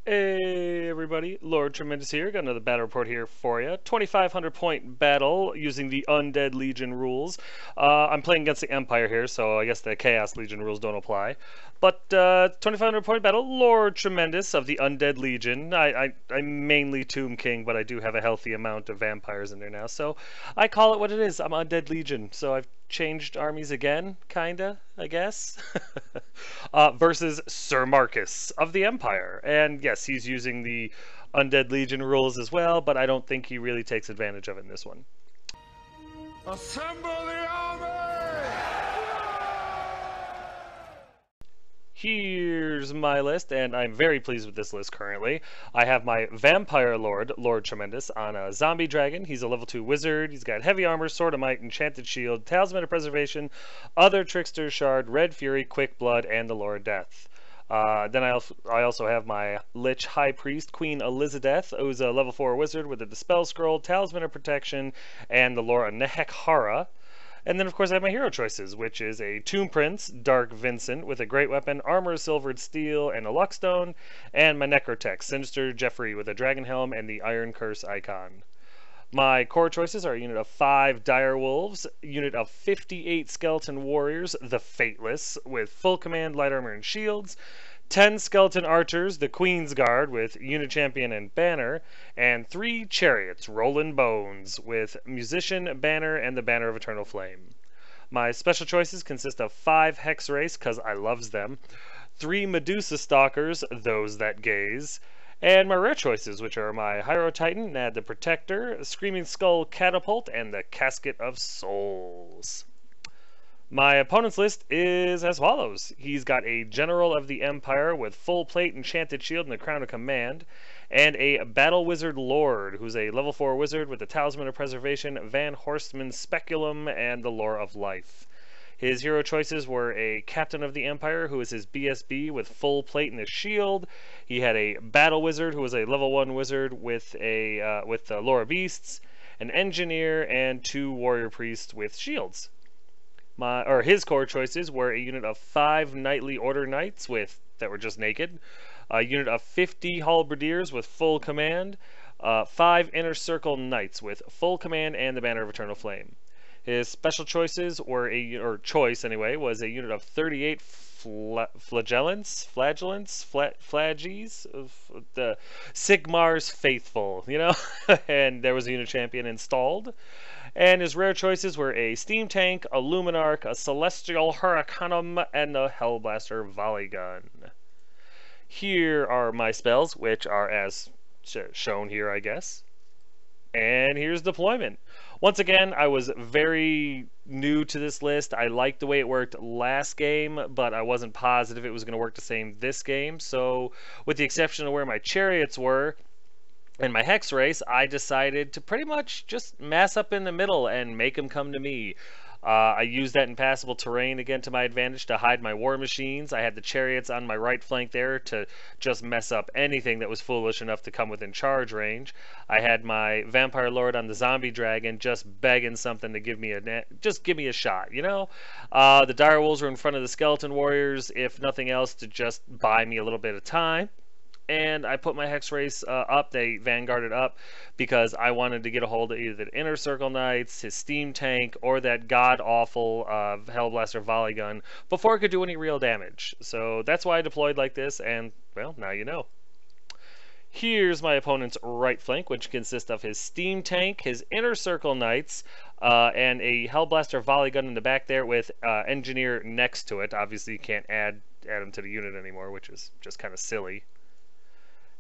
Hey everybody, Lord Tremendous here. Got another battle report here for you. 2,500 point battle using the Undead Legion rules. I'm playing against the Empire here, so I guess the Chaos Legion rules don't apply. But 2,500 point battle, Lord Tremendous of the Undead Legion. I'm mainly Tomb King, but I do have a healthy amount of vampires in there now, so I call it what it is. I'm Undead Legion, so I've changed armies again, kinda, I guess. Versus Sir Marcus of the Empire. And yes, he's using the Undead Legion rules as well, but I don't think he really takes advantage of it in this one. Assemble the army! Here's my list, and I'm very pleased with this list currently. I have my Vampire Lord, Lord Tremendous, on a Zombie Dragon. He's a level 2 wizard. He's got Heavy Armor, Sword of Might, Enchanted Shield, Talisman of Preservation, Other Trickster Shard, Red Fury, Quick Blood, and the Lore of Death. Then I also have my Lich High Priest, Queen Elizabeth, who's a level 4 wizard with a Dispel Scroll, Talisman of Protection, and the Lore of Nehekhara. And then, of course, I have my hero choices, which is a Tomb Prince, Dark Vincent, with a Great Weapon, Armor, Silvered Steel, and a Luckstone, and my Necrotech, Sinister Jeffrey, with a Dragon Helm and the Iron Curse icon. My core choices are a unit of 5 Dire Wolves, a unit of 58 Skeleton Warriors, the Fateless, with full command, light armor, and shields, 10 Skeleton Archers, the Queen's Guard, with Unit Champion and Banner, and 3 Chariots, Rollin' Bones, with Musician, Banner, and the Banner of Eternal Flame. My special choices consist of 5 Hex Race, cause I loves them, 3 Medusa Stalkers, those that gaze, and my rare choices, which are my Hyro Titan, Nad the Protector, Screaming Skull Catapult, and the Casket of Souls. My opponent's list is as follows. He's got a General of the Empire with full plate, Enchanted Shield, and the Crown of Command, and a Battle Wizard Lord, who's a level 4 wizard with the Talisman of Preservation, Van Horstman Speculum, and the Lore of Life. His hero choices were a Captain of the Empire, who is his BSB with full plate and a shield. He had a Battle Wizard, who was a level 1 wizard with the Lore of Beasts, an Engineer, and 2 Warrior Priests with shields. His core choices were a unit of 5 Knightly Order Knights that were just naked, a unit of 50 Halberdiers with full command, 5 Inner Circle Knights with full command and the Banner of Eternal Flame. His special choices were was a unit of 38 flaggies, the Sigmar's Faithful, and there was a unit champion installed. And his rare choices were a Steam Tank, a Luminarch, a Celestial Hurricanum, and a Hellblaster Volley Gun. Here are my spells, which are as shown here, I guess. And here's deployment. Once again, I was very new to this list. I liked the way it worked last game, but I wasn't positive it was going to work the same this game. So, with the exception of where my chariots were, in my Hex race, I decided to pretty much just mass up in the middle and make them come to me. I used that impassable terrain again to my advantage to hide my war machines. I had the chariots on my right flank there to just mess up anything that was foolish enough to come within charge range. I had my Vampire Lord on the Zombie Dragon just begging something to give me a shot, The Dire Wolves were in front of the Skeleton Warriors, if nothing else, to just buy me a little bit of time. And I put my Hex Race up, they vanguarded up, because I wanted to get a hold of either the Inner Circle Knights, his Steam Tank, or that god-awful Hellblaster Volley Gun before it could do any real damage. So that's why I deployed like this, and, well, now you know. Here's my opponent's right flank, which consists of his Steam Tank, his Inner Circle Knights, and a Hellblaster Volley Gun in the back there with Engineer next to it. Obviously, you can't add him to the unit anymore, which is just kind of silly.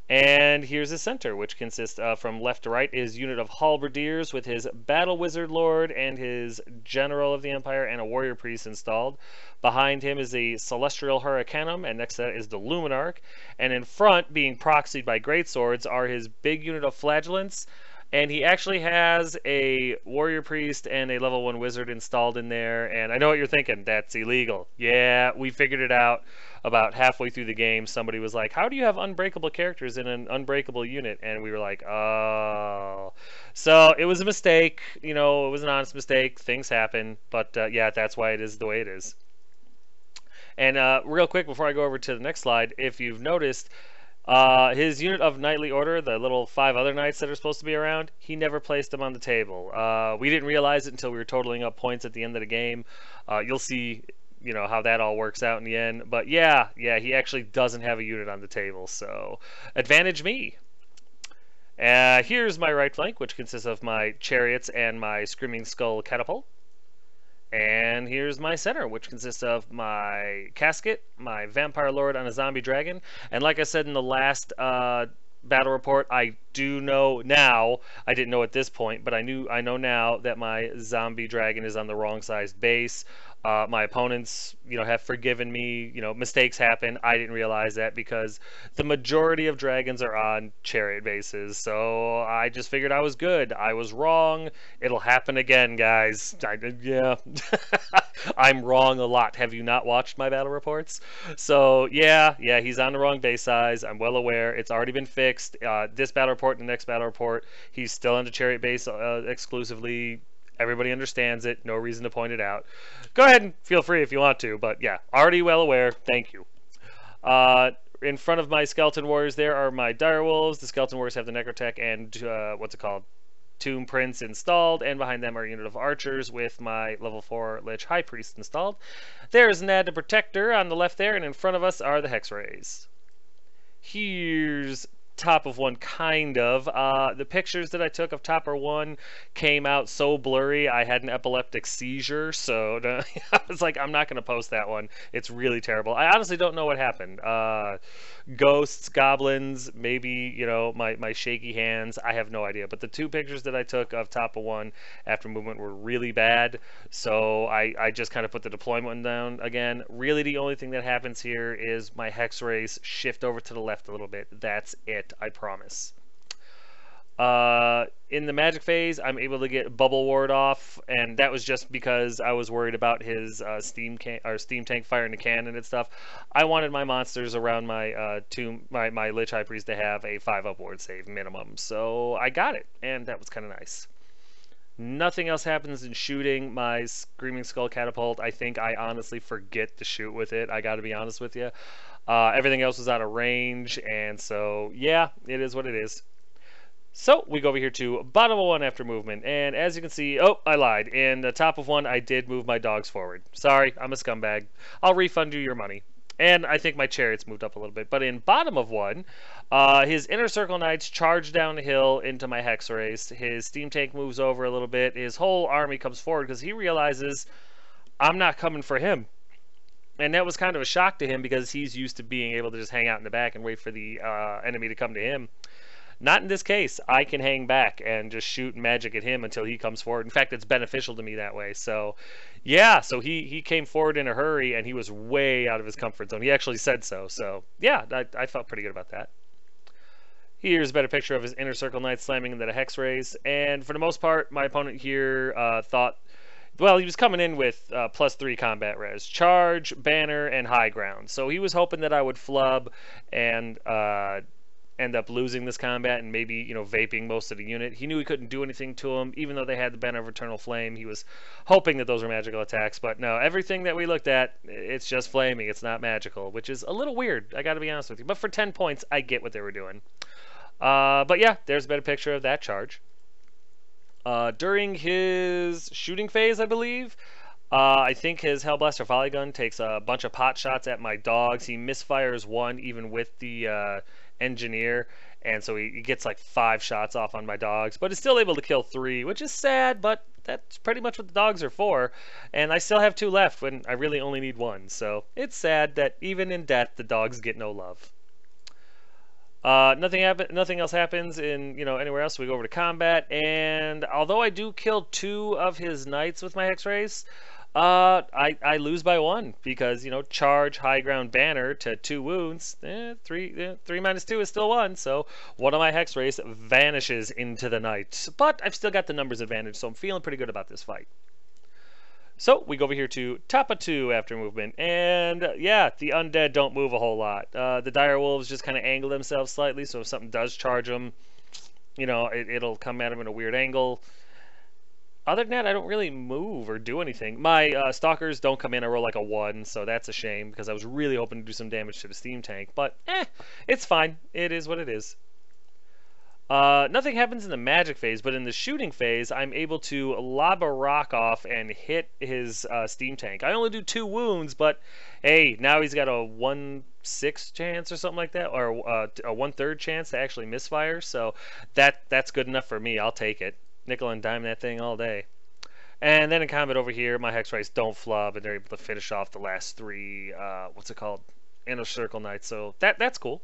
And here's his center, which consists from left to right his unit of Halberdiers with his Battle Wizard Lord and his General of the Empire and a Warrior Priest installed. Behind him is a Celestial Hurricanum, and next to that is the Luminarch. And in front, being proxied by Greatswords, are his big unit of Flagellants. And he actually has a Warrior Priest and a level 1 Wizard installed in there. And I know what you're thinking, that's illegal. Yeah, we figured it out about halfway through the game. Somebody was like, how do you have unbreakable characters in an unbreakable unit? And we were like, oh. So it was a mistake. It was an honest mistake. Things happen. But yeah, that's why it is the way it is. And real quick, before I go over to the next slide, if you've noticed, His unit of knightly order, the little 5 other knights that are supposed to be around, he never placed them on the table. We didn't realize it until we were totaling up points at the end of the game. You'll see, how that all works out in the end. But yeah, he actually doesn't have a unit on the table, so advantage me. Here's my right flank, which consists of my chariots and my Screaming Skull catapult. And here's my center, which consists of my casket, my vampire lord on a zombie dragon, and like I said in the last battle report, I do know now, I didn't know at this point, but I know now that my zombie dragon is on the wrong sized base. My opponents, have forgiven me. Mistakes happen. I didn't realize that because the majority of dragons are on chariot bases. So I just figured I was good. I was wrong. It'll happen again, guys. Yeah. I'm wrong a lot. Have you not watched my battle reports? So yeah, he's on the wrong base size. I'm well aware. It's already been fixed. This battle report and the next battle report, he's still on the chariot base exclusively. Everybody understands it. No reason to point it out. Go ahead and feel free if you want to, but yeah, already well aware. Thank you. In front of my skeleton warriors there are my direwolves. The skeleton warriors have the necrotech and Tomb Prince installed, and behind them are a unit of archers with my level 4 Lich High Priest installed. There's Nad the Protector on the left there, and in front of us are the Hex Rays. Here's top of one, kind of. The pictures that I took of Topper 1 came out so blurry I had an epileptic seizure, so I was like, I'm not going to post that one. It's really terrible. I honestly don't know what happened. Ghosts, goblins, maybe, my shaky hands. I have no idea. But the 2 pictures that I took of Topper 1 after movement were really bad, so I just kind of put the deployment one down again. Really, the only thing that happens here is my Hex Rays shift over to the left a little bit. That's it. I promise. In the magic phase, I'm able to get Bubble Ward off, and that was just because I was worried about his steam tank firing the cannon and stuff. I wanted my monsters around my my Lich High Priest to have a 5-up ward save minimum, so I got it, and that was kind of nice. Nothing else happens in shooting. My Screaming Skull catapult, I think I honestly forget to shoot with it. I got to be honest with you. Everything else was out of range, and so yeah, it is what it is. So we go over here to bottom of 1 after movement, and as you can see, oh, I lied. In the top of 1, I did move my dogs forward. Sorry, I'm a scumbag. I'll refund you your money. And I think my chariots moved up a little bit. But in bottom of 1, his inner circle knights charge down the hill into my Hex Race. His steam tank moves over a little bit. His whole army comes forward because he realizes I'm not coming for him. And that was kind of a shock to him because he's used to being able to just hang out in the back and wait for the enemy to come to him. Not in this case. I can hang back and just shoot magic at him until he comes forward. In fact, it's beneficial to me that way. So, yeah, so he came forward in a hurry, and he was way out of his comfort zone. He actually said so. So, yeah, I felt pretty good about that. Here's a better picture of his inner circle knight slamming into the Hex Rays. And for the most part, my opponent here thought... Well, he was coming in with +3 combat res, charge, banner, and high ground. So he was hoping that I would flub and end up losing this combat and maybe, vaping most of the unit. He knew he couldn't do anything to him, even though they had the banner of Eternal Flame. He was hoping that those were magical attacks, but no, everything that we looked at, it's just flaming. It's not magical, which is a little weird. I got to be honest with you. But for 10 points, I get what they were doing. But yeah, there's a better picture of that charge. During his shooting phase, I believe, I think his Hellblaster Volley Gun takes a bunch of pot shots at my dogs. He misfires 1 even with the engineer, and so he gets like 5 shots off on my dogs, but is still able to kill 3, which is sad, but that's pretty much what the dogs are for. And I still have 2 left when I really only need 1, so it's sad that even in death, the dogs get no love. Nothing else happens in anywhere else. So we go over to combat, and although I do kill 2 of his knights with my Hex Race, I lose by 1 because charge, high ground, banner to 2 wounds. 3 minus 2 is still 1, so one of my Hex Race vanishes into the night. But I've still got the numbers advantage, so I'm feeling pretty good about this fight. So we go over here to top of 2 after movement, and yeah, the undead don't move a whole lot. The dire wolves just kind of angle themselves slightly, so if something does charge them, it'll come at them in a weird angle. Other than that, I don't really move or do anything. My stalkers don't come in. I roll like a 1, so that's a shame because I was really hoping to do some damage to the steam tank. But, it's fine. It is what it is. Nothing happens in the magic phase, but in the shooting phase, I'm able to lob a rock off and hit his steam tank. I only do 2 wounds, but hey, now he's got a 1/6 chance or something like that, or a 1/3 chance to actually misfire. So that's good enough for me. I'll take it. Nickel and dime that thing all day. And then in combat over here, my Hex Rice don't flub, and they're able to finish off the last 3. What's it called? Inner Circle Knights. So that's cool.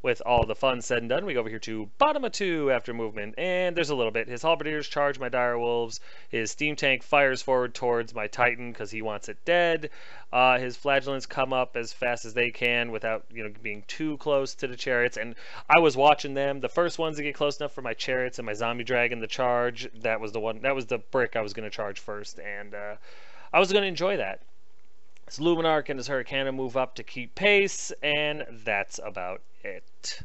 With all the fun said and done, we go over here to bottom of 2 after movement, and there's a little bit. His halberdiers charge my dire wolves. His steam tank fires forward towards my titan because he wants it dead. His flagellants come up as fast as they can without, being too close to the chariots. And I was watching them. The first ones to get close enough for my chariots and my zombie dragon to charge. That was the one. That was the brick I was going to charge first, and I was going to enjoy that. His Luminarch and his Hurricane move up to keep pace, and that's about it.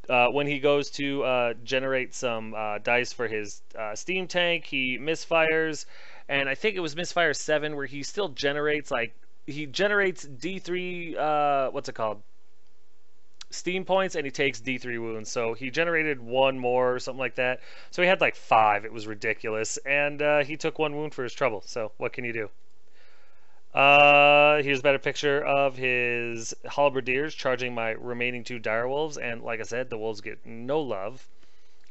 When he goes to generate some dice for his steam tank, he misfires, and I think it was misfire 7 where he still generates, he generates D3, what's it called? Steam points, and he takes D3 wounds. So he generated 1 more or something like that. So he had like 5. It was ridiculous, and he took 1 wound for his trouble. So what can you do? Here's a better picture of his halberdiers charging my remaining 2 direwolves, and like I said, the wolves get no love.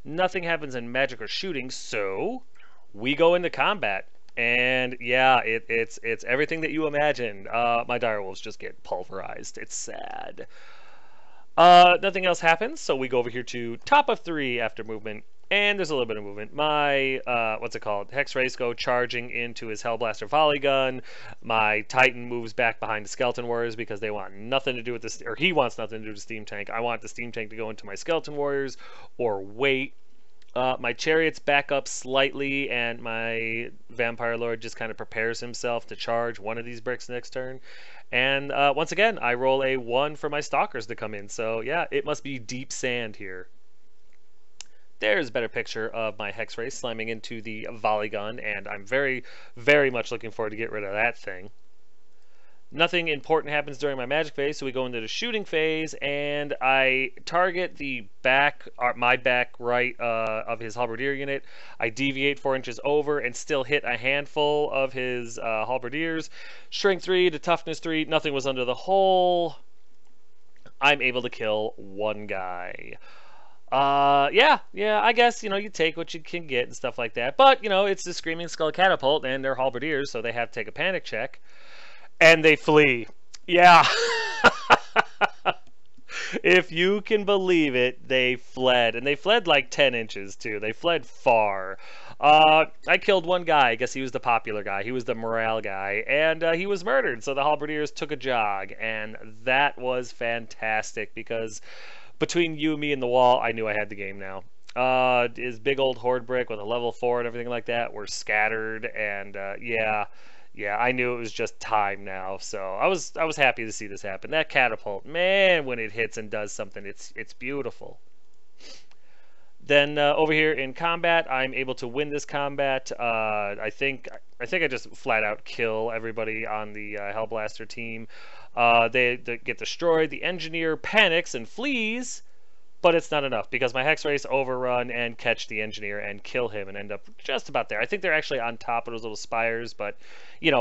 Nothing happens in magic or shooting, so we go into combat. And yeah, it's everything that you imagined. My direwolves just get pulverized. It's sad. Nothing else happens, so we go over here to top of 3 after movement. And there's a little bit of movement. My, what's it called? Hex Race go charging into his Hellblaster volley gun. My Titan moves back behind the Skeleton Warriors because they want nothing to do with this, or he wants nothing to do with the Steam Tank. I want the Steam Tank to go into my Skeleton Warriors or wait. My Chariots back up slightly, and my Vampire Lord just kind of prepares himself to charge one of these bricks next turn. And once again, I roll a 1 for my Stalkers to come in. So yeah, it must be deep sand here. There's a better picture of my Hex Race slamming into the volley gun, and I'm very, very much looking forward to get rid of that thing. Nothing important happens during my magic phase, so we go into the shooting phase, and I target the back, my back right of his halberdier unit. I deviate 4 inches over and still hit a handful of his halberdiers. Strength 3 to toughness 3, nothing was under the hole. I'm able to kill 1 guy. Yeah, I guess, you take what you can get and stuff like that. But, it's the Screaming Skull Catapult, and they're halberdiers, so they have to take a panic check. And they flee. Yeah. If you can believe it, they fled. And they fled like 10 inches, too. They fled far. I killed 1 guy. I guess he was the popular guy. He was the morale guy. And he was murdered, so the halberdiers took a jog. And that was fantastic, because between you, me, and the wall, I knew I had the game now. His big old horde brick with a level 4 and everything like that were scattered, and yeah, I knew it was just time now. So I was happy to see this happen. That catapult, man, when it hits and does something, it's beautiful. Then over here in combat, I'm able to win this combat. I think I just flat out kill everybody on the Hellblaster team. They get destroyed. The engineer panics and flees, but it's not enough because my Hex Race overrun and catch the engineer and kill him and end up just about there. I think they're actually on top of those little spires, but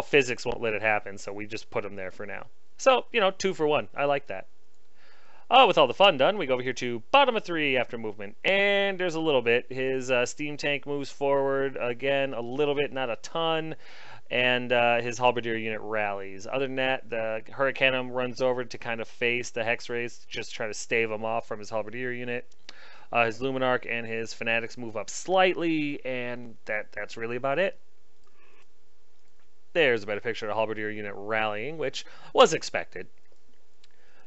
physics won't let it happen, so we just put them there for now. So 2 for 1. I like that. With all the fun done, we go over here to bottom of 3 after movement, and there's a little bit. His steam tank moves forward again a little bit, not a ton, and his halberdier unit rallies. Other than that, the Hurricane runs over to kind of face the Hex Race, just try to stave him off from his halberdier unit. His Luminarch and his Fanatics move up slightly, and that's really about it. There's a better picture of the halberdier unit rallying, which was expected.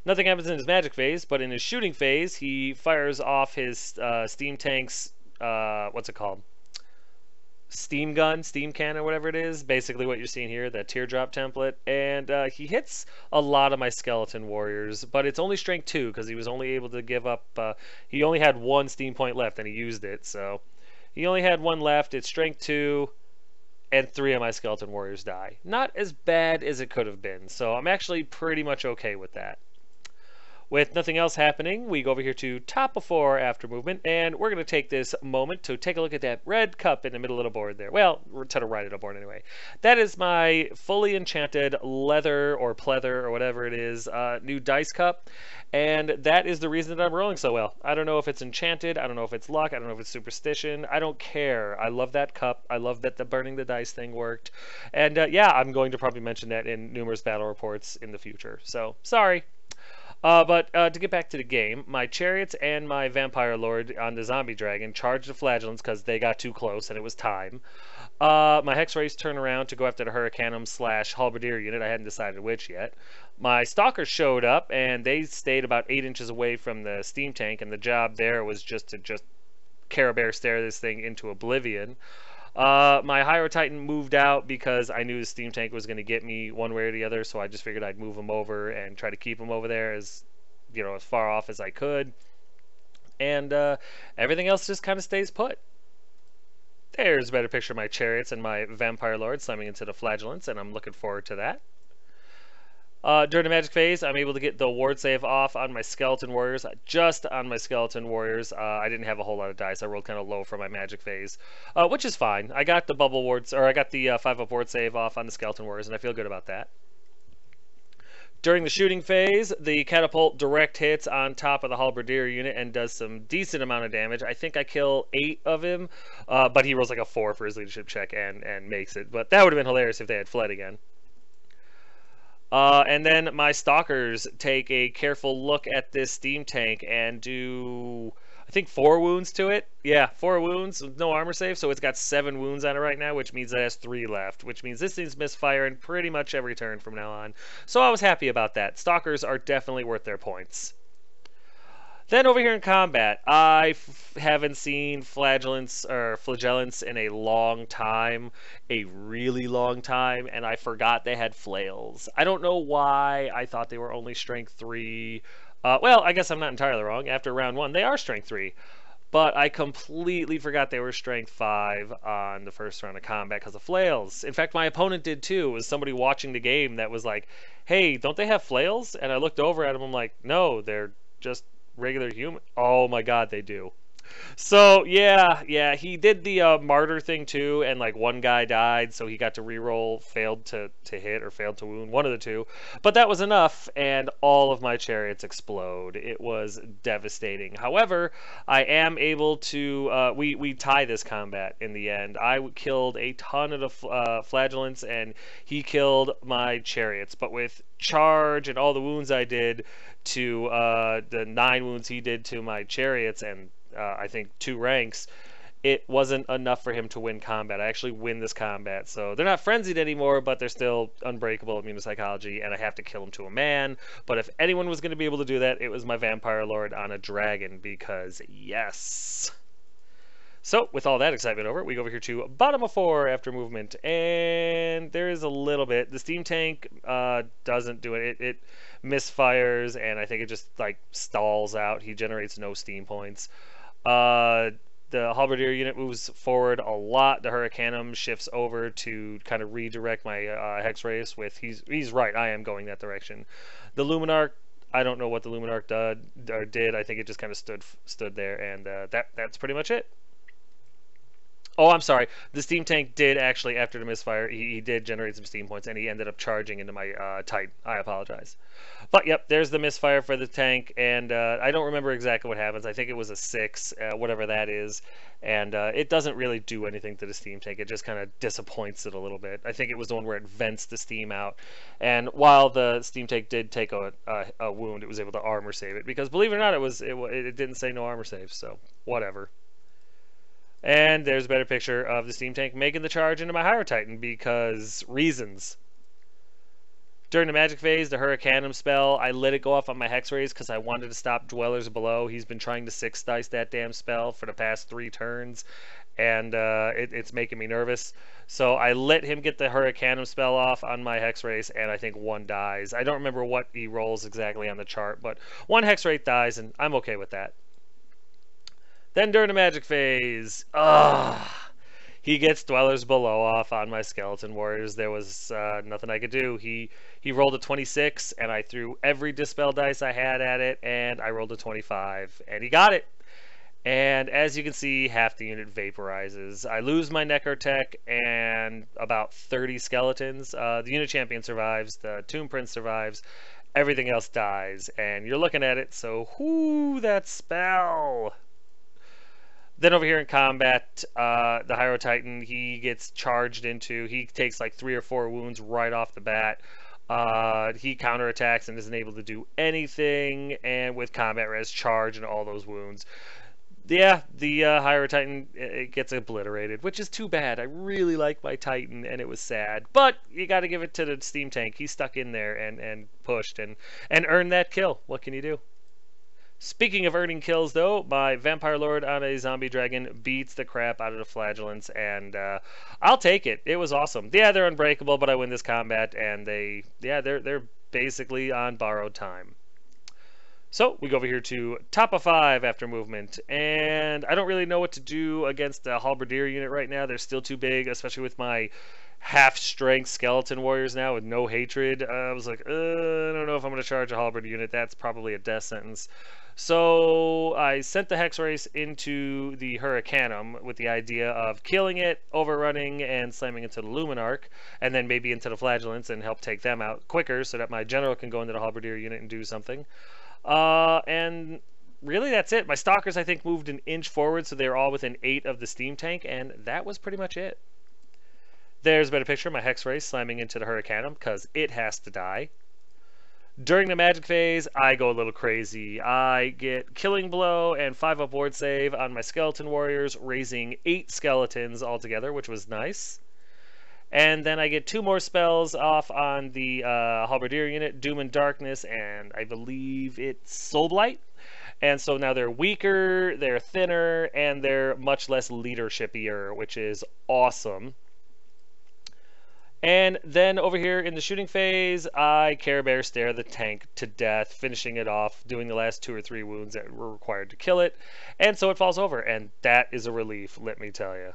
Nothing happens in his magic phase, but in his shooting phase, he fires off his steam tank's, what's it called? Steam gun, steam cannon, whatever it is. Basically what you're seeing here, that teardrop template. And he hits a lot of my skeleton warriors, but it's only strength 2 because he was only able to give up, he only had 1 steam point left and he used it. So He only had one left. It's strength 2, and 3 of my skeleton warriors die. Not as bad as it could have been, so I'm actually pretty much okay with that. With nothing else happening, we go over here to top of 4 after movement, and we're going to take this moment to take a look at that red cup in the middle of the board there. Well, to the right of the board anyway. That is my fully enchanted leather or pleather or whatever it is, new dice cup, and that is the reason that I'm rolling so well. I don't know if it's enchanted, I don't know if it's luck, I don't know if it's superstition, I don't care. I love that cup, I love that the burning the dice thing worked, and yeah, I'm going to probably mention that in numerous battle reports in the future, so sorry. But to get back to the game, my chariots and my vampire lord on the zombie dragon charged the flagellants because they got too close and it was time. My hex race turned around to go after the hurricanum / halberdier unit. I hadn't decided which yet. My stalkers showed up and they stayed about 8 inches away from the steam tank, and the job there was just to Care-Bear stare this thing into oblivion. My Hydro Titan moved out because I knew the steam tank was going to get me one way or the other, so I just figured I'd move him over and try to keep him over there as, you know, as far off as I could. And everything else just kind of stays put. There's a better picture of my chariots and my vampire lord slamming into the flagellants, and I'm looking forward to that. During the magic phase, I'm able to get the ward save off on my skeleton warriors. Just on my skeleton warriors. I didn't have a whole lot of dice. I rolled kind of low for my magic phase, which is fine. I got the bubble wards, or I got the 5-up ward save off on the skeleton warriors, and I feel good about that. During the shooting phase, the catapult direct hits on top of the halberdier unit and does some decent amount of damage. I think I kill 8 of him, but he rolls like a 4 for his leadership check and makes it. But that would have been hilarious if they had fled again. And then my stalkers take a careful look at this steam tank and do, I think, 4 wounds to it. Yeah, 4 wounds with no armor save, so it's got 7 wounds on it right now, which means it has 3 left, which means this thing's misfiring pretty much every turn from now on. So I was happy about that. Stalkers are definitely worth their points. Then over here in combat, I haven't seen flagellants in a long time, a really long time, and I forgot they had flails. I don't know why I thought they were only strength 3. Well, I guess I'm not entirely wrong. After round 1, they are strength 3. But I completely forgot they were strength 5 on the first round of combat because of flails. In fact, my opponent did too. It was somebody watching the game that was like, hey, don't they have flails? And I looked over at him, I'm like, no, they're just regular human. Oh my god, they do. So yeah, he did the martyr thing too, and like one guy died, so he got to reroll failed to hit or failed to wound, one of the two. But that was enough, and all of my chariots explode. It was devastating. However, I am able to we tie this combat in the end. I killed a ton of the flagellants, and he killed my chariots. But with charge and all the wounds I did to the 9 wounds he did to my chariots, and I think 2 ranks, it wasn't enough for him to win combat. I actually win this combat. So they're not frenzied anymore, but they're still unbreakable immunopsychology, and I have to kill him to a man. But if anyone was going to be able to do that, it was my vampire lord on a dragon, because yes. So with all that excitement over, we go over here to bottom of 4 after movement, and there is a little bit. The steam tank doesn't do it. It misfires, and I think it just like stalls out. He generates no steam points. The halberdier unit moves forward a lot. The hurricanum shifts over to kind of redirect my hex race with, he's right, I am going that direction. The luminarch, I don't know what the luminarch did. I think it just kind of stood there, and that's pretty much it. Oh, I'm sorry. The steam tank did actually, after the misfire, he did generate some steam points, and he ended up charging into my Titan. I apologize. But, yep, there's the misfire for the tank, and I don't remember exactly what happens. I think it was a 6, whatever that is, and it doesn't really do anything to the steam tank. It just kind of disappoints it a little bit. I think it was the one where it vents the steam out, and while the steam tank did take a wound, it was able to armor save it, because believe it or not, it didn't say no armor saves, so whatever. And there's a better picture of the steam tank making the charge into my Hydro Titan, because reasons. During the magic phase, the Hurricanum spell, I let it go off on my hex rays because I wanted to stop Dwellers Below. He's been trying to 6-dice that damn spell for the past 3 turns, and it's making me nervous. So I let him get the Hurricanum spell off on my hex race, and I think 1 dies. I don't remember what he rolls exactly on the chart, but 1 hex rate dies, and I'm okay with that. Then during the magic phase, he gets Dwellers Below off on my Skeleton Warriors. There was nothing I could do. He rolled a 26, and I threw every Dispel dice I had at it, and I rolled a 25, and he got it. And as you can see, half the unit vaporizes. I lose my Necrotech and about 30 skeletons. The unit champion survives, the Tomb Prince survives, everything else dies. And you're looking at it, so whoo, that spell! Then over here in combat, the Hyro Titan, he gets charged into. He takes like 3 or 4 wounds right off the bat. He counterattacks and isn't able to do anything. And with combat res, charge and all those wounds. Yeah, the Hyro Titan, it gets obliterated, which is too bad. I really like my Titan, and it was sad. But you got to give it to the Steam Tank. He stuck in there and pushed and earned that kill. What can you do? Speaking of earning kills, though, my Vampire Lord on a Zombie Dragon beats the crap out of the Flagellants, and I'll take it. It was awesome. Yeah, they're unbreakable, but I win this combat, and they're basically on borrowed time. So we go over here to top of 5 after movement, and I don't really know what to do against the Halberdier unit right now. They're still too big, especially with my half-strength Skeleton Warriors now with no hatred. I was like, I don't know if I'm going to charge a Halberd unit. That's probably a death sentence. So I sent the Hex Race into the Hurricanum with the idea of killing it, overrunning, and slamming into the Luminarch, and then maybe into the Flagellants and help take them out quicker so that my General can go into the Halberdier unit and do something. And really that's it. My Stalkers, I think, moved an inch forward, so they were all within 8 of the Steam Tank, and that was pretty much it. There's a better picture of my Hex Race slamming into the Hurricanum, because it has to die. During the magic phase, I go a little crazy. I get Killing Blow and 5-up ward save on my Skeleton Warriors, raising 8 skeletons altogether, which was nice. And then I get 2 more spells off on the Halberdier unit, Doom and Darkness, and I believe it's Soul Blight. And so now they're weaker, they're thinner, and they're much less leadership-ier, which is awesome. And then over here in the shooting phase, I Care Bear stare the tank to death, finishing it off, doing the last 2 or 3 wounds that were required to kill it. And so it falls over, and that is a relief, let me tell you.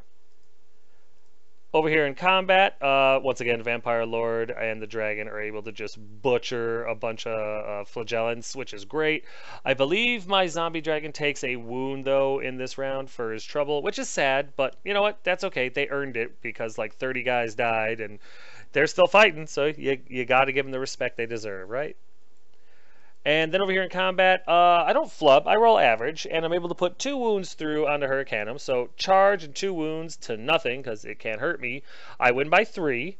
Over here in combat, once again, Vampire Lord and the Dragon are able to just butcher a bunch of Flagellants, which is great. I believe my Zombie Dragon takes a wound, though, in this round for his trouble, which is sad, but you know what? That's okay. They earned it because like 30 guys died, and they're still fighting, so you got to give them the respect they deserve, right? And then over here in combat, I don't flub, I roll average, and I'm able to put 2 wounds through on the Hurricanum. So charge and 2 wounds to nothing, because it can't hurt me. I win by 3,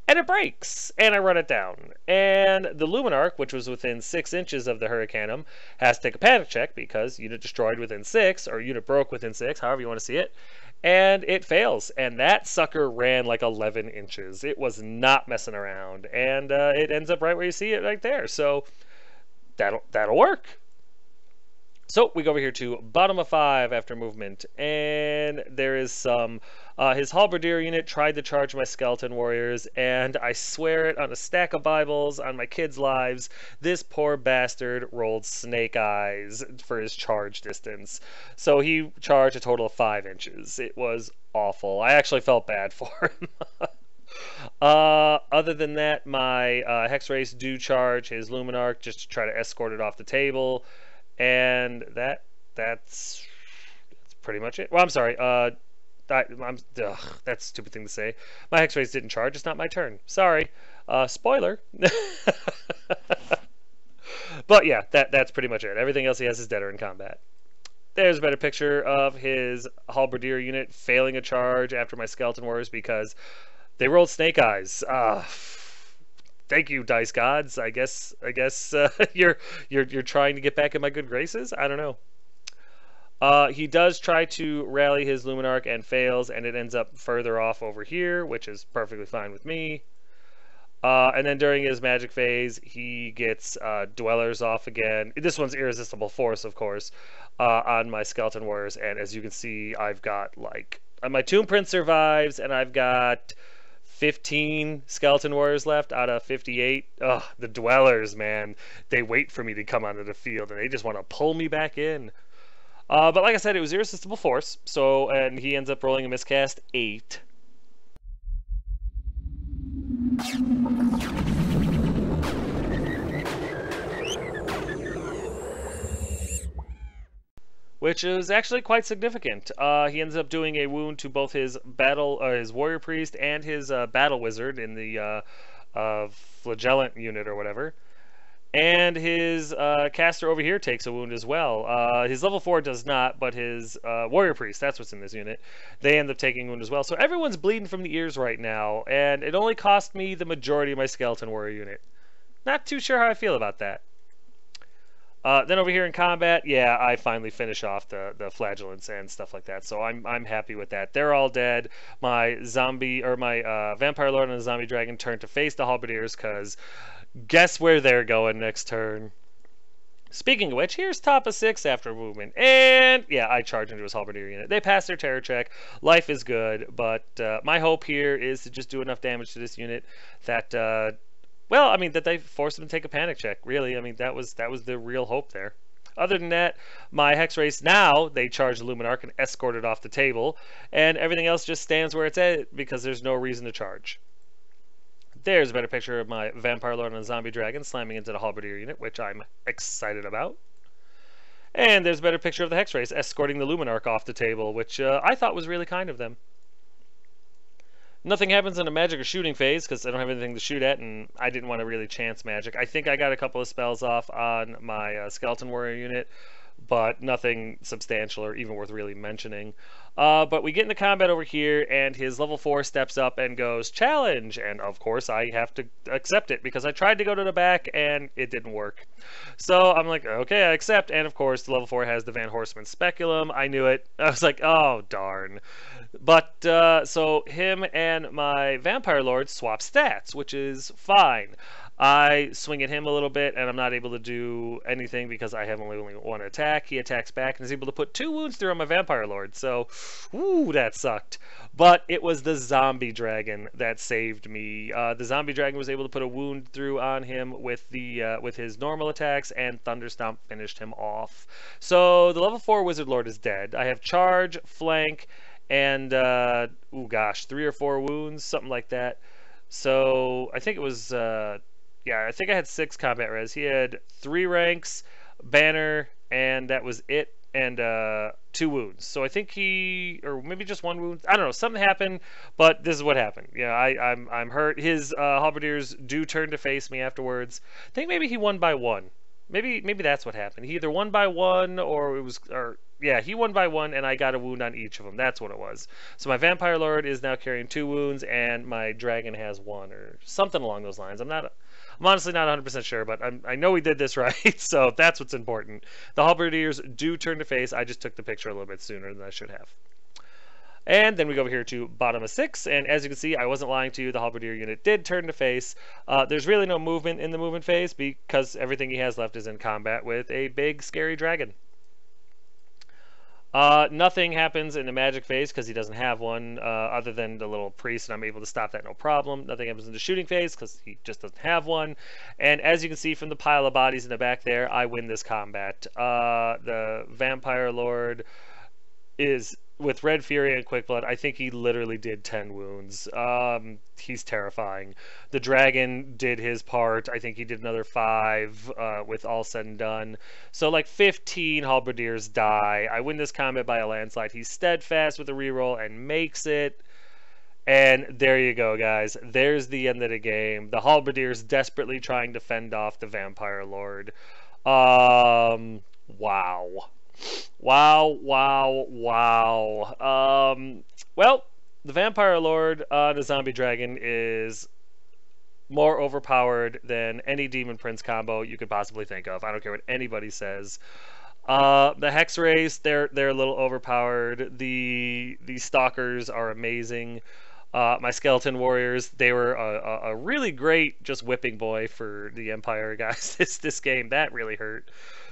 and it breaks, and I run it down. And the Luminarch, which was within 6 inches of the Hurricanum, has to take a panic check, because unit destroyed within 6, or unit broke within 6, however you want to see it. And it fails, and that sucker ran like 11 inches. It was not messing around, and it ends up right where you see it right there. So that'll work. So we go over here to bottom of 5 after movement, and there is some his Halberdier unit tried to charge my Skeleton Warriors, and I swear it on a stack of Bibles on my kids' lives, this poor bastard rolled Snake Eyes for his charge distance. So he charged a total of 5 inches. It was awful. I actually felt bad for him. Other than that, my Hex Race do charge his Luminarch just to try to escort it off the table, and that's pretty much it. Well, I'm sorry. That's a stupid thing to say. My Hex Race didn't charge. It's not my turn. Sorry. Spoiler. But yeah, that's pretty much it. Everything else he has is dead or in combat. There's a better picture of his Halberdier unit failing a charge after my Skeleton Warriors because they rolled Snake Eyes. Thank you, dice gods. I guess you're trying to get back in my good graces. I don't know. He does try to rally his Luminarch and fails, and it ends up further off over here, which is perfectly fine with me. And then during his magic phase, he gets Dwellers off again. This one's Irresistible Force, of course, on my Skeleton Warriors. And as you can see, I've got like my Tomb Prince survives, and I've got 15 Skeleton Warriors left out of 58. Ugh, the Dwellers, man. They wait for me to come onto the field, and they just want to pull me back in. But like I said, it was irresistible force. So, and he ends up rolling a miscast 8. Which is actually quite significant. He ends up doing a wound to both his his warrior priest and his battle wizard in the flagellant unit or whatever. And his caster over here takes a wound as well. His level 4 does not, but his warrior priest, that's what's in this unit, they end up taking a wound as well. So everyone's bleeding from the ears right now, and it only cost me the majority of my skeleton warrior unit. Not too sure how I feel about that. Then over here in combat, yeah, I finally finish off the flagellants and stuff like that. So I'm happy with that. They're all dead. My zombie or my vampire lord and the zombie dragon turn to face the halberdiers because guess where they're going next turn. Speaking of which, here's top of 6 after movement. And yeah, I charge into his halberdier unit. They pass their terror check. Life is good, but my hope here is to just do enough damage to this unit that well, I mean, that they forced him to take a panic check, really. I mean, that was the real hope there. Other than that, my Hex Race now, they charge the Luminarch and escort it off the table, and everything else just stands where it's at because there's no reason to charge. There's a better picture of my Vampire Lord and the Zombie Dragon slamming into the Halberdier unit, which I'm excited about. And there's a better picture of the Hex Race escorting the Luminarch off the table, which I thought was really kind of them. Nothing happens in a magic or shooting phase because I don't have anything to shoot at, and I didn't want to really chance magic. I think I got a couple of spells off on my skeleton warrior unit, but nothing substantial or even worth really mentioning. But we get into combat over here, and his level 4 steps up and goes, challenge! And of course, I have to accept it because I tried to go to the back and it didn't work. So I'm like, okay, I accept. And of course, the level 4 has the Van Horseman Speculum. I knew it. I was like, oh, darn. But so him and my Vampire Lord swap stats, which is fine. I swing at him a little bit, and I'm not able to do anything because I have only one attack. He attacks back and is able to put 2 wounds through on my Vampire Lord. So, ooh, that sucked. But it was the Zombie Dragon that saved me. The Zombie Dragon was able to put a wound through on him with his normal attacks, and Thunderstomp finished him off. So the level 4 Wizard Lord is dead. I have Charge, Flank, and, 3 or 4 wounds, something like that. So I think it was... yeah, I think I had 6 combat res. He had 3 ranks, banner, and that was it, and 2 wounds. So I think or maybe just 1 wound. I don't know. Something happened, but this is what happened. Yeah, I'm hurt. His halberdiers do turn to face me afterwards. I think maybe he won by 1. Maybe that's what happened. He either won by 1 yeah, he won by 1, and I got a wound on each of them. That's what it was. So my Vampire Lord is now carrying 2 wounds, and my Dragon has 1, or something along those lines. I'm honestly not 100% sure, but I know we did this right, so that's what's important. The Halberdiers do turn to face. I just took the picture a little bit sooner than I should have. And then we go over here to bottom of 6, and as you can see, I wasn't lying to you, the Halberdier unit did turn to face. There's really no movement in the movement phase because everything he has left is in combat with a big, scary dragon. Nothing happens in the magic phase because he doesn't have one other than the little priest, and I'm able to stop that no problem. Nothing happens in the shooting phase because he just doesn't have one. And as you can see from the pile of bodies in the back there, I win this combat. The Vampire Lord is with Red Fury and Quick Blood. I think he literally did 10 wounds. He's terrifying. The dragon did his part. I think he did another 5 with all said and done. So like 15 halberdiers die. I win this combat by a landslide. He's steadfast with a reroll and makes it. And there you go, guys. There's the end of the game. The halberdiers desperately trying to fend off the Vampire Lord. Wow. Wow. Well, the Vampire Lord on a Zombie Dragon is more overpowered than any Demon Prince combo you could possibly think of. I don't care what anybody says. The Hex Race, they're a little overpowered. The Stalkers are amazing. My Skeleton Warriors, they were a really great just whipping boy for the Empire, guys. This game, that really hurt.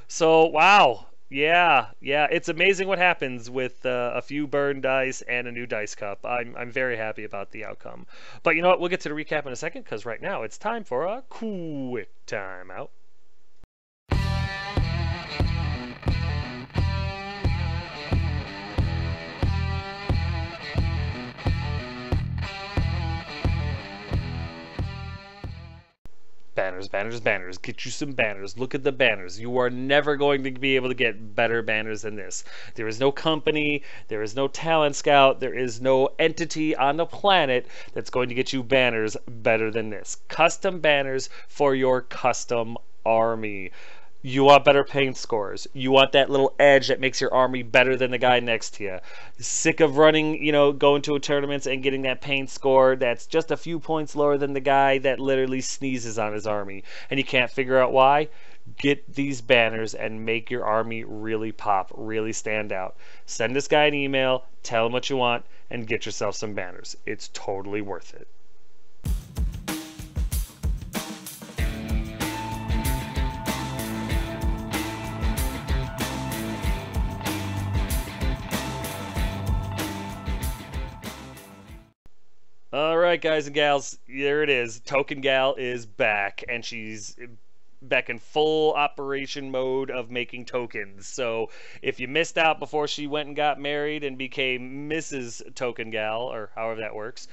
So, wow. Yeah, it's amazing what happens with a few burn dice and a new dice cup. I'm very happy about the outcome. But you know what? We'll get to the recap in a second because right now it's time for a quick timeout. banners, banners, banners. Get you some banners. Look at the banners. You are never going to be able to get better banners than this. There is no company, there is no talent scout, there is no entity on the planet that's going to get you banners better than this. Custom banners for your custom army. You want better paint scores. You want that little edge that makes your army better than the guy next to you. Sick of running, going to tournaments and getting that paint score that's just a few points lower than the guy that literally sneezes on his army. And you can't figure out why? Get these banners and make your army really pop, really stand out. Send this guy an email, tell him what you want, and get yourself some banners. It's totally worth it. All right, guys and gals, there it is. Token Gal is back, and she's back in full operation mode of making tokens. So if you missed out before she went and got married and became Mrs. Token Gal, or however that works,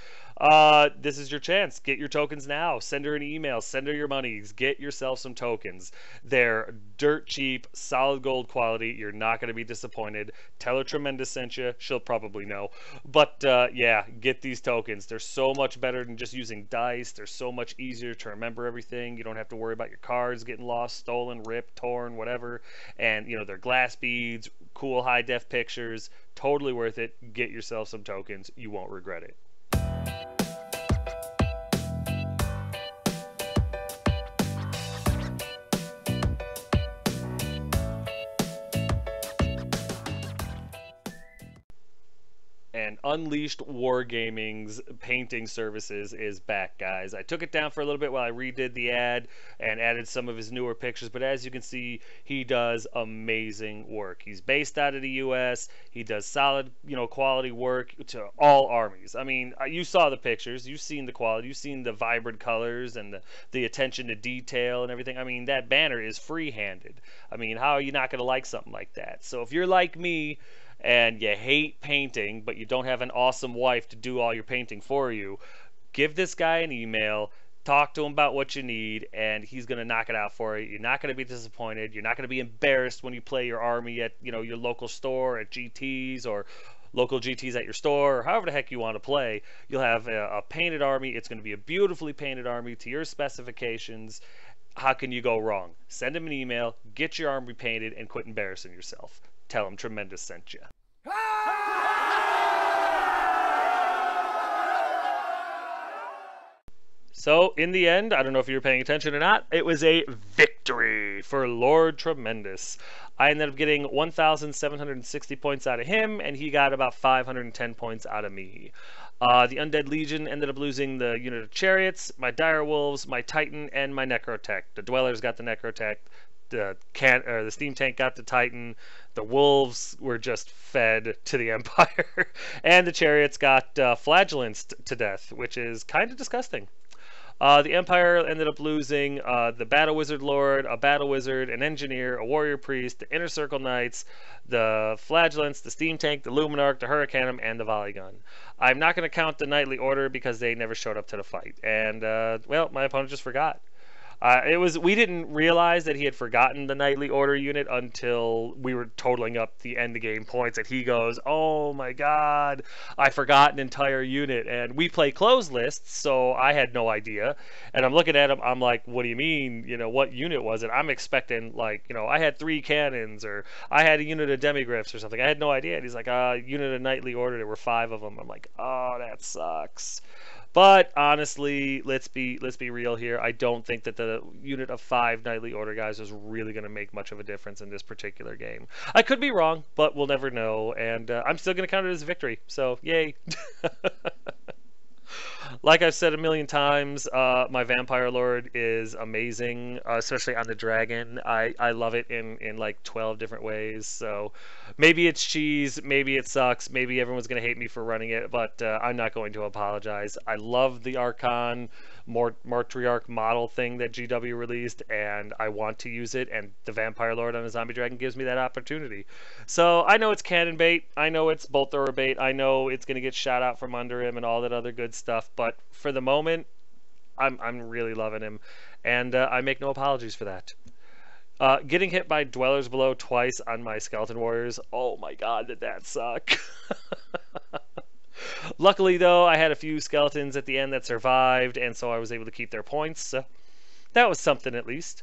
this is your chance. Get your tokens now. Send her an email. Send her your monies. Get yourself some tokens. They're dirt cheap, solid gold quality. You're not going to be disappointed. Tell her Tremendous sent you. She'll probably know. But yeah, get these tokens. They're so much better than just using dice. They're so much easier to remember everything. You don't have to worry about your cards getting lost, stolen, ripped, torn, whatever. And, they're glass beads, cool high-def pictures. Totally worth it. Get yourself some tokens. You won't regret it. And Unleashed Wargaming's painting services is back, guys. I took it down for a little bit while I redid the ad and added some of his newer pictures, but as you can see, he does amazing work. He's based out of the US. He does solid, quality work to all armies. I mean, you saw the pictures. You've seen the quality. You've seen the vibrant colors and the attention to detail and everything. I mean, that banner is free-handed. I mean, how are you not going to like something like that? So if you're like me, and you hate painting, but you don't have an awesome wife to do all your painting for you, give this guy an email, talk to him about what you need, and he's going to knock it out for you. You're not going to be disappointed. You're not going to be embarrassed when you play your army at, your local store, at GTs, or local GTs at your store, or however the heck you want to play. You'll have a painted army. It's going to be a beautifully painted army to your specifications. How can you go wrong? Send him an email, get your army painted, and quit embarrassing yourself. Tell him Tremendous sent you. So, in the end, I don't know if you were paying attention or not, it was a victory for Lord Tremendous. I ended up getting 1,760 points out of him, and he got about 510 points out of me. The Undead Legion ended up losing the unit of chariots, my dire wolves, my titan, and my necrotech. The dwellers got the necrotech. The steam tank got the titan. The wolves were just fed to the empire, and the chariots got flagellants to death, which is kind of disgusting. The Empire ended up losing the Battle Wizard Lord, a Battle Wizard, an Engineer, a Warrior Priest, the Inner Circle Knights, the Flagellants, the Steam Tank, the Luminarch, the Hurricanum, and the Volley Gun. I'm not going to count the Knightly Order because they never showed up to the fight, and well, my opponent just forgot. We didn't realize that he had forgotten the Knightly Order unit until we were totaling up the end of game points, and he goes, "Oh my god, I forgot an entire unit." And we play closed lists, so I had no idea. And I'm looking at him, I'm like, "What do you mean? What unit was it?" I'm expecting, I had 3 cannons, or I had a unit of demigriffs or something. I had no idea. And he's like, "Unit of Knightly Order, there were 5 of them." I'm like, "Oh, that sucks." But honestly, let's be real here. I don't think that the unit of 5 Knightly Order guys is really going to make much of a difference in this particular game. I could be wrong, but we'll never know. And I'm still going to count it as a victory. So, yay. Like I've said a million times, my Vampire Lord is amazing, especially on the dragon. I love it in like 12 different ways. So maybe it's cheese, maybe it sucks, maybe everyone's going to hate me for running it, but I'm not going to apologize. I love the Archon Matriarch model thing that GW released, and I want to use it, and the Vampire Lord on a Zombie Dragon gives me that opportunity. So I know it's cannon bait, I know it's bolt thrower bait, I know it's going to get shot out from under him and all that other good stuff, but for the moment, I'm really loving him. and I make no apologies for that. Getting hit by Dwellers Below twice on my Skeleton Warriors, oh my god, did that suck. Luckily, though, I had a few skeletons at the end that survived, and so I was able to keep their points, so that was something at least.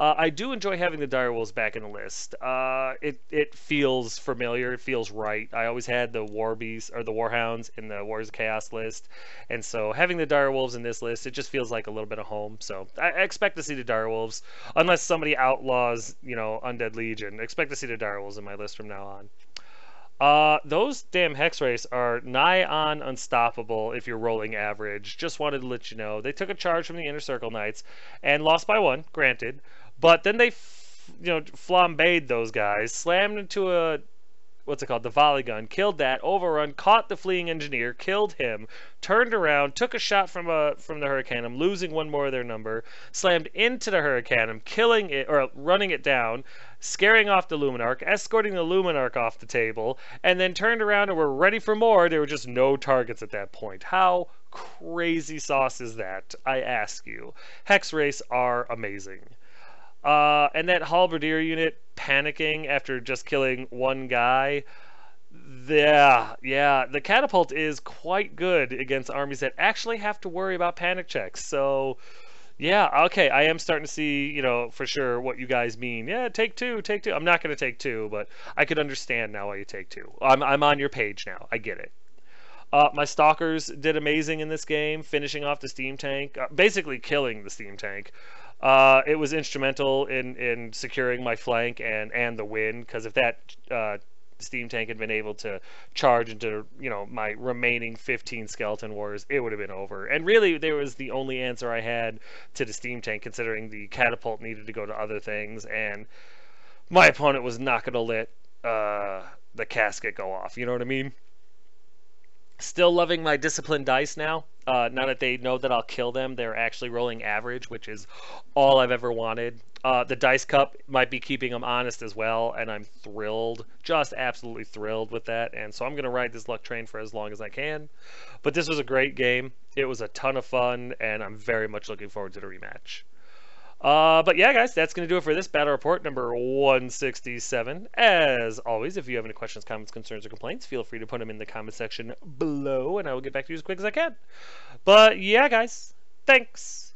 I do enjoy having the direwolves back in the list. It feels familiar. It feels right. I always had the war beasts or the warhounds in the Warriors of Chaos list, and so having the direwolves in this list, it just feels like a little bit of home. So I expect to see the direwolves, unless somebody outlaws, Undead Legion. I expect to see the direwolves in my list from now on. Those damn Hex Race are nigh on unstoppable if you're rolling average. Just wanted to let you know. They took a charge from the Inner Circle Knights and lost by 1, granted. But then they, flambéed those guys, slammed into a, what's it called, the volley gun, killed that, overrun, caught the fleeing engineer, killed him, turned around, took a shot from the Hurricanum, losing one more of their number, slammed into the Hurricanum, killing it, or running it down, scaring off the Luminarch, escorting the Luminarch off the table, and then turned around and were ready for more. There were just no targets at that point. How crazy sauce is that, I ask you? Hex Race are amazing. And that halberdier unit panicking after just killing one guy. Yeah, the catapult is quite good against armies that actually have to worry about panic checks. So, yeah, okay, I am starting to see, for sure what you guys mean. Yeah, take two. I'm not going to take 2, but I could understand now why you take 2. I'm on your page now. I get it. My Stalkers did amazing in this game, finishing off the steam tank, basically killing the steam tank. It was instrumental in securing my flank and the win, because if that steam tank had been able to charge into my remaining 15 skeleton warriors, it would have been over. And really, there was the only answer I had to the steam tank, considering the catapult needed to go to other things, and my opponent was not going to let the casket go off. You know what I mean? Still loving my disciplined dice now. Now that they know that I'll kill them, they're actually rolling average, which is all I've ever wanted. The Dice Cup might be keeping them honest as well, and I'm thrilled, just absolutely thrilled with that. And so I'm going to ride this luck train for as long as I can. But this was a great game. It was a ton of fun, and I'm very much looking forward to the rematch. But yeah, guys, that's going to do it for this battle report number 167. As always, if you have any questions, comments, concerns, or complaints, feel free to put them in the comment section below, and I will get back to you as quick as I can. But yeah, guys, thanks.